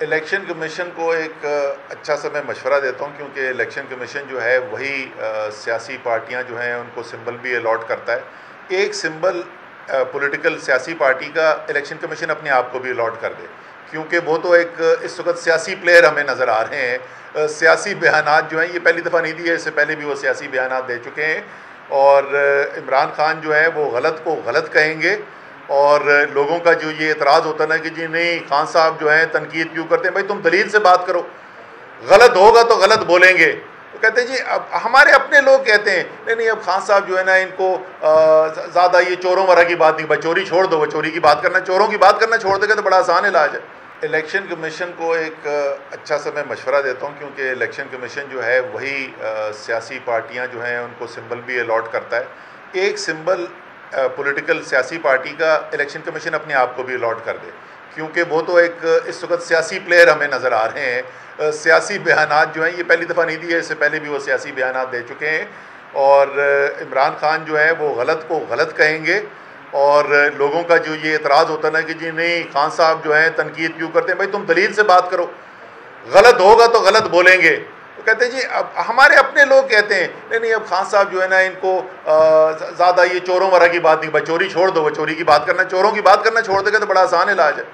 Election commission को एक अच्छा सा मैं मशवरा देता हूँ, क्योंकि इलेक्शन कमीशन जो है वही सियासी पार्टियाँ जो हैं उनको सिंबल भी अलॉट करता है। एक सिंबल पॉलिटिकल सियासी पार्टी का इलेक्शन कमीशन अपने आप को भी अलॉट कर दे, क्योंकि वो तो एक इस वक्त सियासी प्लेयर हमें नज़र आ रहे हैं। सियासी बयानात जो हैं ये पहली दफ़ा नहीं दिए, इससे पहले भी वो सियासी बयानात दे चुके हैं। और इमरान खान जो है वो गलत को गलत कहेंगे, और लोगों का जो ये एतराज़ होता है ना कि जी नहीं खान साहब जो हैं तनकीद क्यों करते हैं, भाई तुम दलील से बात करो, गलत होगा तो गलत बोलेंगे। तो कहते हैं जी अब हमारे अपने लोग कहते हैं नहीं नहीं अब खान साहब जो है ना इनको ज़्यादा ये चोरों वगैरह की बात नहीं, भाई चोरी छोड़ दो, चोरी की बात करना, चोरों की बात करना छोड़ देगा तो बड़ा आसान इलाज है। इलेक्शन कमीशन को एक अच्छा सा मैं मशवरा देता हूँ, क्योंकि इलेक्शन कमीशन जो है वही सियासी पार्टियाँ जो हैं उनको सिंबल भी अलॉट करता है। एक सिंबल पॉलिटिकल सियासी पार्टी का इलेक्शन कमीशन अपने आप को भी अलॉट कर दे, क्योंकि वो तो एक इस वक्त सियासी प्लेयर हमें नज़र आ रहे हैं। सियासी बयानात जो हैं ये पहली दफ़ा नहीं दिए, इससे पहले भी वो सियासी बयानात दे चुके हैं। और इमरान खान जो है वो गलत को गलत कहेंगे, और लोगों का जो ये एतराज़ होता है ना कि जी नहीं खान साहब जो हैं तनकीद क्यों करते हैं, भाई तुम दलील से बात करो, गलत होगा तो गलत बोलेंगे। तो कहते हैं जी अब हमारे अपने लोग कहते हैं नहीं नहीं अब खान साहब जो है ना इनको ज़्यादा ये चोरों वगैरह की बात नहीं, भाई चोरी छोड़ दो, चोरी की बात करना, चोरों की बात करना छोड़ देगा तो बड़ा आसान इलाज है।